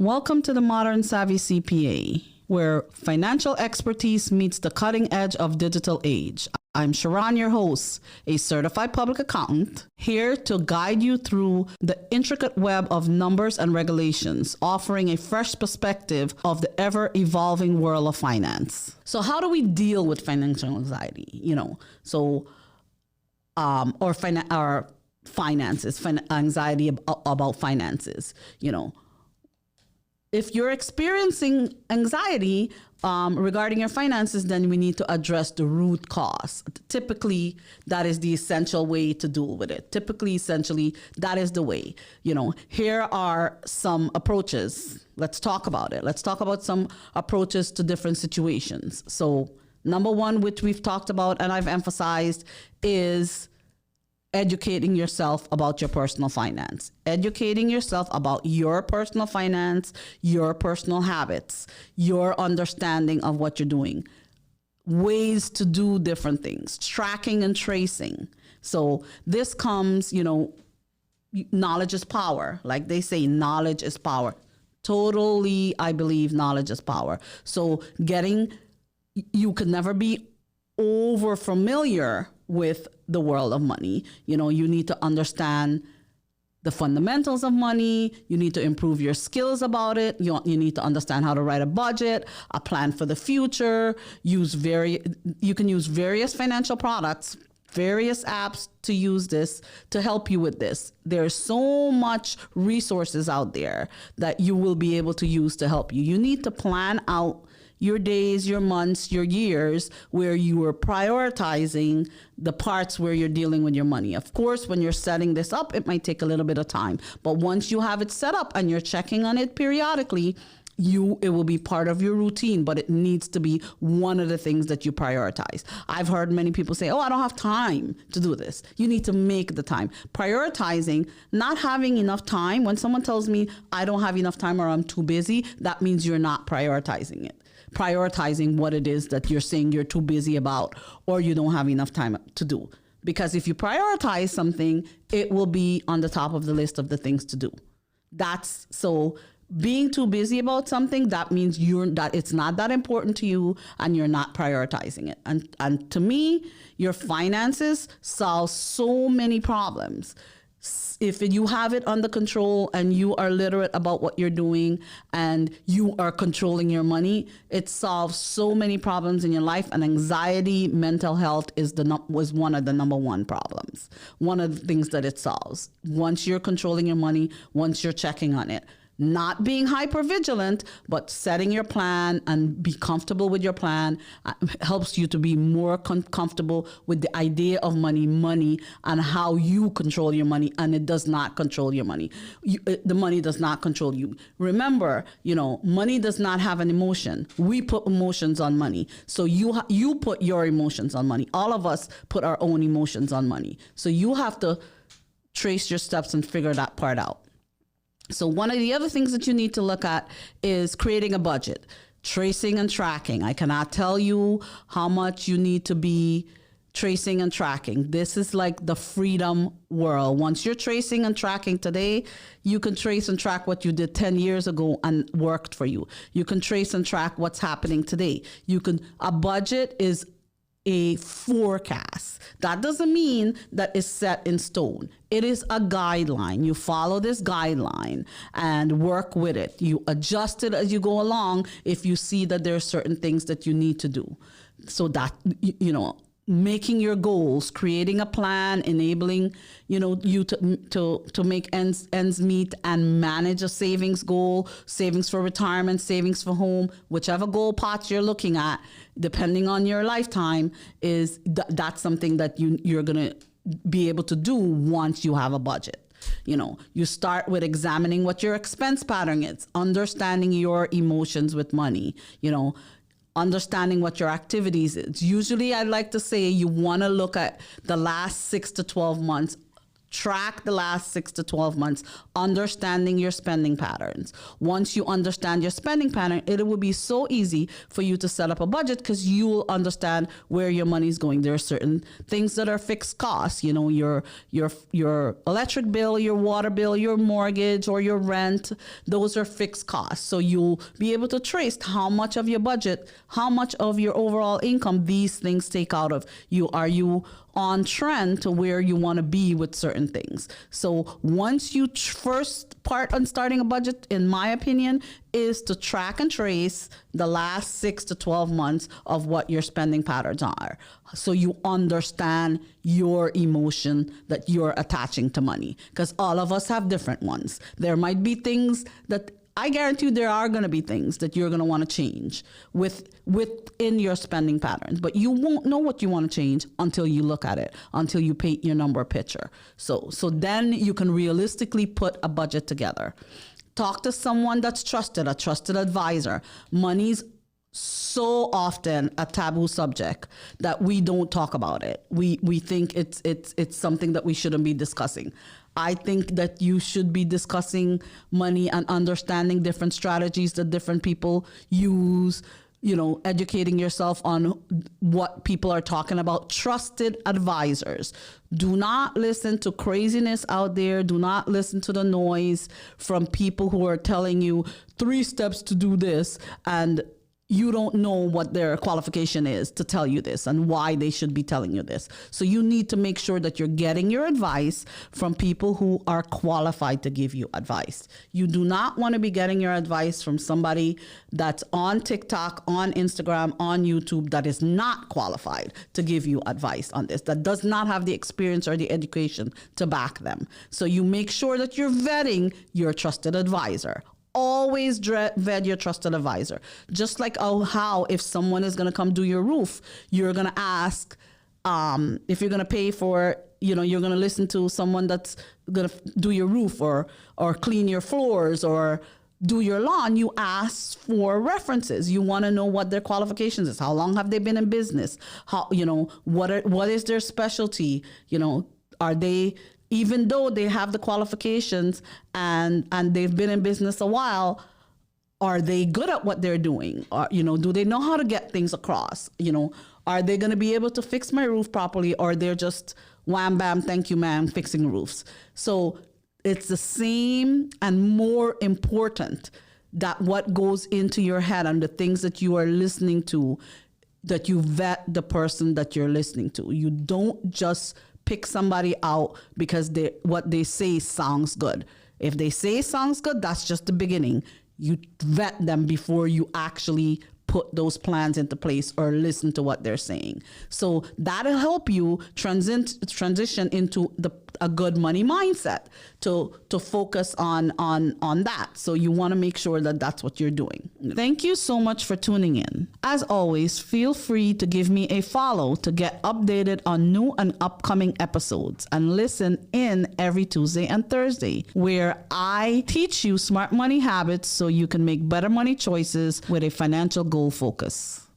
Welcome to the Modern Savvy CPA, where financial expertise meets the cutting edge of digital age. I'm Sherron, your host, a certified public accountant, here to guide you through the intricate web of numbers and regulations, offering a fresh perspective of the ever-evolving world of finance. So how do we deal with financial anxiety? Or finances, anxiety about finances, If you're experiencing anxiety regarding your finances, then we need to address the root cause. Typically, that is the essential way to deal with it. Essentially, that is the way. Here are some approaches. Let's talk about it. Let's talk about some approaches to different situations. So, number one, which we've talked about and I've emphasized, is educating yourself about your personal finance. Educating yourself about your personal finance, your personal habits, your understanding of what you're doing. Ways to do different things, tracking and tracing. So this comes, knowledge is power. Like they say, knowledge is power. Totally, I believe knowledge is power. So you could never be over familiar with the world of money. You need to understand the fundamentals of money. You need to improve your skills about it. You need to understand how to write a budget, a plan for the future. You can use various financial products, various apps to use this to help you with this. There's so much resources out there that you will be able to use to help you. You need to plan out your days, your months, your years, where you are prioritizing the parts where you're dealing with your money. Of course, when you're setting this up, it might take a little bit of time. But once you have it set up and you're checking on it periodically, it will be part of your routine, but it needs to be one of the things that you prioritize. I've heard many people say, I don't have time to do this. You need to make the time. Prioritizing, not having enough time. When someone tells me I don't have enough time or I'm too busy, that means you're not prioritizing it. Prioritizing what it is that you're saying you're too busy about or you don't have enough time to do. Because if you prioritize something, it will be on the top of the list of the things to do. So being too busy about something, that means that it's not that important to you and you're not prioritizing it. And to me, your finances solve so many problems. If you have it under control and you are literate about what you're doing and you are controlling your money, it solves so many problems in your life. And anxiety, mental health was one of the number one problems. One of the things that it solves. Once you're controlling your money, once you're checking on it. Not being hyper vigilant, but setting your plan and be comfortable with your plan helps you to be more comfortable with the idea of money, and how you control your money. And it does not control your money. The money does not control you. Remember, money does not have an emotion. We put emotions on money. So you put your emotions on money. All of us put our own emotions on money. So you have to trace your steps and figure that part out. So one of the other things that you need to look at is creating a budget, tracing and tracking. I cannot tell you how much you need to be tracing and tracking. This is like the freedom world. Once you're tracing and tracking today, you can trace and track what you did 10 years ago and worked for you. You can trace and track what's happening today. A budget is a forecast. That doesn't mean that it's set in stone. It is a guideline. You follow this guideline and work with it. You adjust it as you go along if you see that there are certain things that you need to do. So that, making your goals, creating a plan, enabling, you to make ends meet and manage a savings goal, savings for retirement, savings for home, whichever goal pot you're looking at, depending on your lifetime, that's something that you're going to be able to do once you have a budget. You start with examining what your expense pattern is, understanding your emotions with money, understanding what your activities is. Usually I like to say you want to look at the last 6 to 12 months Track the last 6 to 12 months, understanding your spending patterns. Once you understand your spending pattern, it will be so easy for you to set up a budget because you'll understand where your money is going. There are certain things that are fixed costs, you know, your electric bill, your water bill, your mortgage, or your rent. Those are fixed costs. So you'll be able to trace how much of your budget, how much of your overall income these things take out of you. Are you on trend to where you want to be with certain things? So once you first part on starting a budget, in my opinion, is to track and trace the last 6 to 12 months of what your spending patterns are. So you understand your emotion that you're attaching to money, because all of us have different ones. There might be things that I guarantee you there are going to be things that you're going to want to change within your spending patterns, but you won't know what you want to change until you look at it, until you paint your number picture. So then you can realistically put a budget together. Talk to someone that's trusted, a trusted advisor. Money's so often a taboo subject that we don't talk about it. We think it's something that we shouldn't be discussing. I think that you should be discussing money and understanding different strategies that different people use, you know, educating yourself on what people are talking about. Trusted advisors. Do not listen to craziness out there. Do not listen to the noise from people who are telling you 3 steps to do this, and you don't know what their qualification is to tell you this and why they should be telling you this. So you need to make sure that you're getting your advice from people who are qualified to give you advice. You do not want to be getting your advice from somebody that's on TikTok, on Instagram, on YouTube that is not qualified to give you advice on this, that does not have the experience or the education to back them. So you make sure that you're vetting your trusted advisor. Always vet your trusted advisor. Just like how if someone is going to come do your roof, you're going to ask, if you're going to pay for, you know, you're going to listen to someone that's going to do your roof or clean your floors or do your lawn. You ask for references. You want to know what their qualifications is. How long have they been in business? How, you know, what is their specialty? You know, are they, even though they have the qualifications and they've been in business a while, are they good at what they're doing? Or, you know, do they know how to get things across? You know, are they going to be able to fix my roof properly, or they're just wham, bam, thank you, ma'am, fixing roofs? So it's the same and more important that what goes into your head and the things that you are listening to, that you vet the person that you're listening to. You don't just pick somebody out because what they say sounds good. If they say sounds good, that's just the beginning. You vet them before you actually put those plans into place or listen to what they're saying. So that'll help you transition into a good money mindset to focus on that. So you want to make sure that that's what you're doing. Thank you so much for tuning in. As always, feel free to give me a follow to get updated on new and upcoming episodes, and listen in every Tuesday and Thursday, where I teach you smart money habits so you can make better money choices with a financial goal focus.